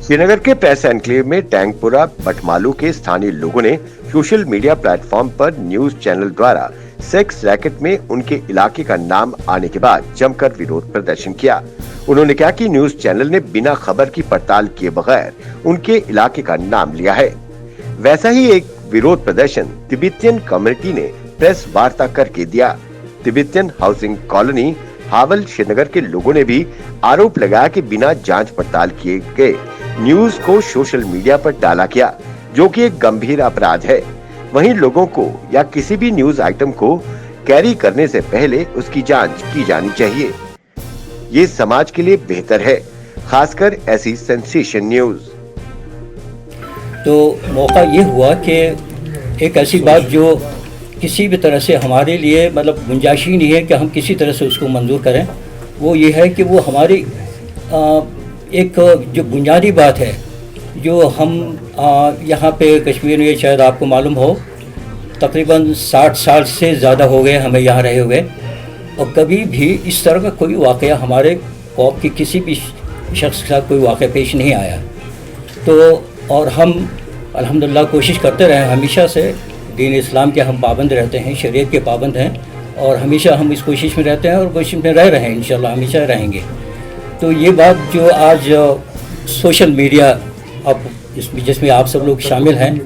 श्रीनगर के press enclave में टैंकपुरा बटमालू के स्थानीय लोगों ने सोशल मीडिया प्लेटफॉर्म पर न्यूज चैनल द्वारा सेक्स रैकेट में उनके इलाके का नाम आने के बाद जमकर विरोध प्रदर्शन किया। उन्होंने कहा कि न्यूज चैनल ने बिना खबर की पड़ताल किए बगैर उनके इलाके का नाम लिया है। वैसा ही एक विरोध प्रदर्शन तिब्बतियन कम्युनिटी ने प्रेस वार्ता करके दिया। Tibetan housing colony Howell Srinagar के लोगों ने भी आरोप लगाया कि बिना जांच पड़ताल किए गए न्यूज को सोशल मीडिया पर डाला गया, जो कि एक गंभीर अपराध है। वहीं लोगों को या किसी भी न्यूज आइटम को कैरी करने से पहले उसकी जांच की जानी चाहिए। ये समाज के लिए बेहतर है, खासकर ऐसी सेंसेशन न्यूज। तो मौका ये हुआ कि एक ऐसी बात जो किसी भी तरह से हमारे लिए मतलब गुंजाइश ही नहीं है कि हम किसी तरह से उसको मंजूर करें, वो ये है कि वो हमारी एक जो बुनियादी बात है जो हम यहाँ पे कश्मीर में, शायद आपको मालूम हो, तकरीबन 60 साल से ज़्यादा हो गए हमें यहाँ रहे हुए, और कभी भी इस तरह का कोई वाक़या हमारे कौम की किसी भी शख्स के साथ कोई वाक़या पेश नहीं आया। तो और हम अल्हम्दुलिल्लाह कोशिश करते रहे हमेशा से, दीन इस्लाम के हम पाबंद रहते हैं, शरीयत के पाबंद हैं, और हमेशा हम इस कोशिश में रहते हैं और कोशिश में रह रहे हैं, इंशाल्लाह हमेशा रहेंगे। तो ये बात जो आज सोशल मीडिया अब जिसमें आप सब लोग शामिल हैं,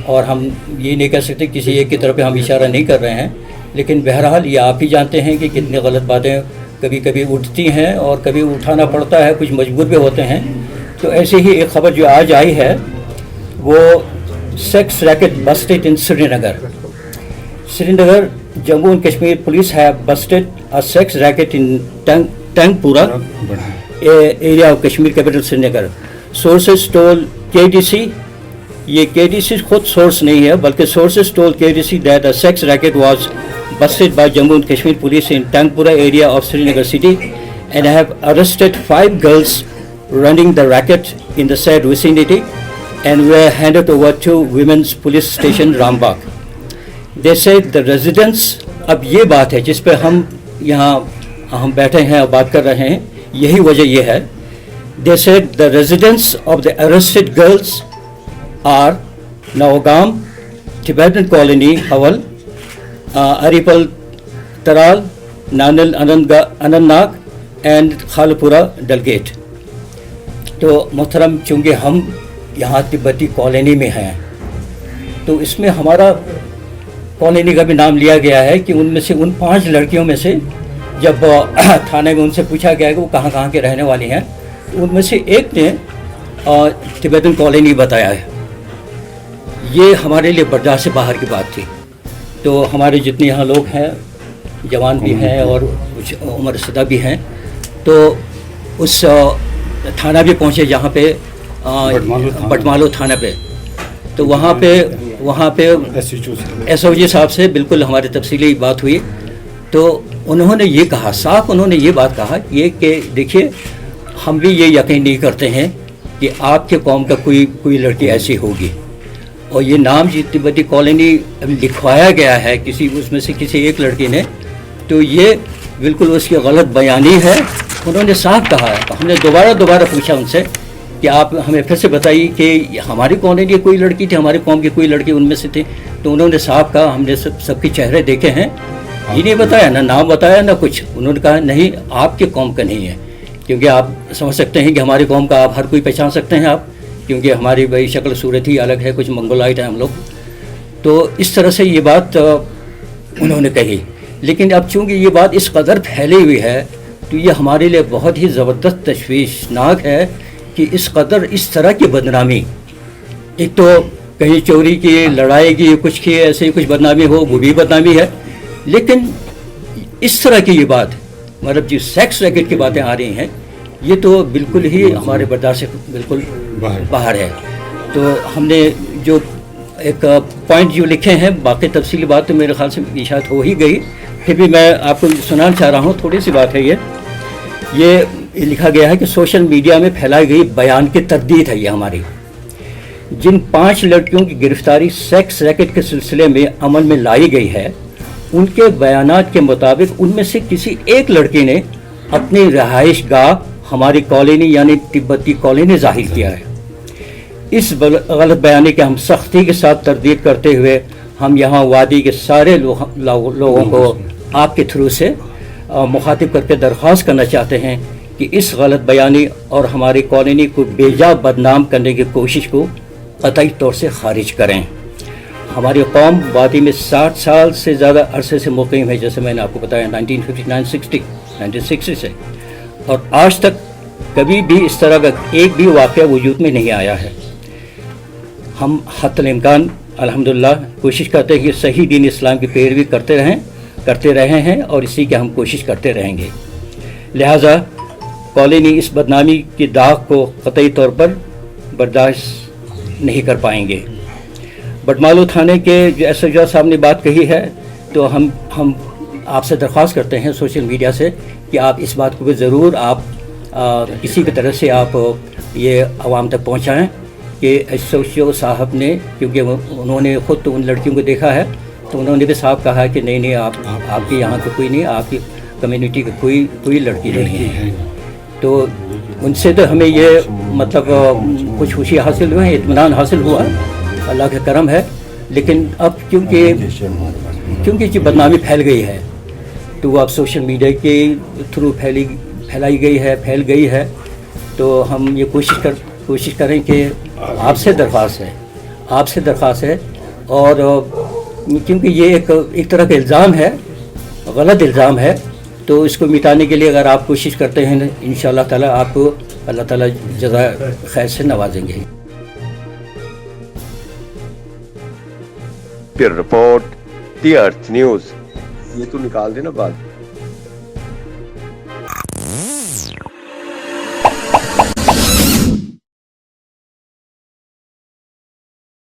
और हम ये नहीं कह सकते किसी एक की तरफ हम इशारा नहीं कर रहे हैं, लेकिन बहरहाल ये आप ही जानते हैं कि कितनी गलत बातें कभी कभी उठती हैं और कभी उठाना पड़ता है, कुछ मजबूर भी होते हैं। तो ऐसे ही एक खबर जो आज आई है वो sex racket busted in Srinagar Jammu and Kashmir police have busted a sex racket in Tankipora area of Kashmir capital Srinagar. Sources told KDC, ये KDC खुद source नहीं है, बल्कि sources told KDC that a sex racket was busted by Jammu and Kashmir police in Tankpura area of Srinagar city and have arrested 5 girls running the racket in the said vicinity and were handed over to women's police station Rambagh. They said the residents, अब ये बात है जिस पे हम यहाँ हम बैठे हैं और बात कर रहे हैं, यही वजह ये है। They said the residents of the arrested girls are Nawagam, Tibetan Colony, Hawal, Aripal Taral, Nanal Anantnag and Khalpura Dalgate. तो मोहतरम, चूँकि हम यहाँ तिब्बती कॉलोनी में हैं, तो इसमें हमारा कॉलोनी का भी नाम लिया गया है कि उनमें से उन 5 लड़कियों में से जब थाने में उनसे पूछा गया कि वो कहाँ के रहने वाली हैं, उनमें से एक ने तिब्बतन कॉलोनी बताया है। ये हमारे लिए बर्दाश्त से बाहर की बात थी। तो हमारे जितने यहाँ लोग हैं, जवान भी हैं और कुछ उम्र रसीदा भी हैं, तो उस थाना भी पहुँचे जहाँ पे बटमालू थाना पे। तो वहाँ पे SOG साहब से बिल्कुल हमारी तफसीली बात हुई। तो उन्होंने ये कहा, साफ उन्होंने ये बात कहा ये कि देखिए, हम भी ये यकीन नहीं करते हैं कि आपके कौम का कोई लड़की ऐसी होगी, और ये नाम जी तिब्बती कॉलोनी लिखवाया गया है किसी उसमें से किसी एक लड़की ने, तो ये बिल्कुल उसकी गलत बयानी है। उन्होंने साफ कहा है। हमने दोबारा पूछा उनसे कि आप हमें फिर से बताइए कि हमारी कॉलोनी की कोई लड़की थी, हमारे कौम की कोई लड़की उनमें से थी? तो उन्होंने साफ कहा, हमने सबके चेहरे देखे हैं, ये नहीं बताया, ना नाम बताया ना कुछ। उन्होंने कहा नहीं, आपके कौम का नहीं है, क्योंकि आप समझ सकते हैं कि हमारी कौम का आप हर कोई पहचान सकते हैं आप, क्योंकि हमारी भाई शक्ल सूरत ही अलग है, कुछ मंगोलाइट हैं हम लोग। तो इस तरह से ये बात उन्होंने कही। लेकिन अब चूँकि ये बात इस कदर फैली हुई है, तो ये हमारे लिए बहुत ही ज़बरदस्त तशवीशनाक है कि इस कदर इस तरह की बदनामी, एक तो कहीं चोरी की, लड़ाई की, कुछ की, ऐसे ही कुछ बदनामी हो, वो भी बदनामी है। लेकिन इस तरह की ये बात, मतलब जो सेक्स रैकेट की बातें आ रही हैं, ये तो बिल्कुल ही हमारे बर्दाश्त से बिल्कुल बाहर है। तो हमने जो एक पॉइंट जो लिखे हैं, बाकी तफसीली बात तो मेरे ख्याल से इशात हो ही गई, फिर भी मैं आपको सुनाना चाह रहा हूँ। थोड़ी सी बात है ये लिखा गया है कि सोशल मीडिया में फैलाई गई बयान की तरदीद है ये हमारी। जिन 5 लड़कियों की गिरफ्तारी सेक्स रैकेट के सिलसिले में अमल में लाई गई है, ان کے بیانات کے مطابق ان میں سے کسی ایک لڑکی نے اپنی رہائش گاہ ہماری کالونی یعنی تبتی کالونی ظاہر کیا ہے. اس غلط بیانی کے ہم سختی کے ساتھ تردید کرتے ہوئے ہم یہاں وادی کے سارے لوگوں کو آپ کے تھرو سے مخاطب کر کے درخواست کرنا چاہتے ہیں کہ اس غلط بیانی اور ہماری کالونی کو بے جا بدنام کرنے کی کوشش کو قطعی طور سے خارج کریں. ہماری قوم وادی میں 60 سال سے زیادہ عرصے سے مقیم ہے، جیسے میں نے آپ کو بتایا 1960 سے، اور آج تک کبھی بھی اس طرح کا ایک بھی واقعہ وجود میں نہیں آیا ہے. ہم حتی الامکان الحمدللہ کوشش کرتے ہیں کہ صحیح دین اسلام کی پیروی کرتے رہے ہیں اور اسی کی ہم کوشش کرتے رہیں گے. لہٰذا کالونی اس بدنامی کی داغ کو قطعی طور پر برداشت نہیں کر پائیں گے. بٹمالو تھانے کے جو ایس ایچ او صاحب نے بات کہی ہے، تو ہم آپ سے درخواست کرتے ہیں سوشل میڈیا سے کہ آپ اس بات کو بھی ضرور آپ کسی بھی طرح سے آپ یہ عوام تک پہنچائیں کہ ایس ایچ او صاحب نے، کیونکہ انہوں نے خود تو ان لڑکیوں کو دیکھا ہے، تو انہوں نے بھی صاحب کہا کہ نہیں آپ کے یہاں تو کوئی نہیں، آپ کی کمیونٹی کی کوئی لڑکی نہیں ہے. تو ان سے تو ہمیں یہ مطلب کچھ خوشی حاصل ہوئی ہے، اطمینان حاصل ہوا، اللہ کا کرم ہے. لیکن اب کیونکہ یہ بدنامی پھیل گئی ہے، تو وہ اب سوشل میڈیا کے تھرو پھیل گئی ہے، تو ہم یہ کوشش کریں کہ آپ سے درخواست ہے اور کیونکہ یہ ایک طرح کا الزام ہے، غلط الزام ہے، تو اس کو مٹانے کے لیے اگر آپ کوشش کرتے ہیں انشاءاللہ تعالیٰ آپ کو اللہ تعالیٰ جزائے خیر سے نوازیں گے. پھر رپورٹ دی ارتھ نیوز. یہ تو نکال دینا بعد.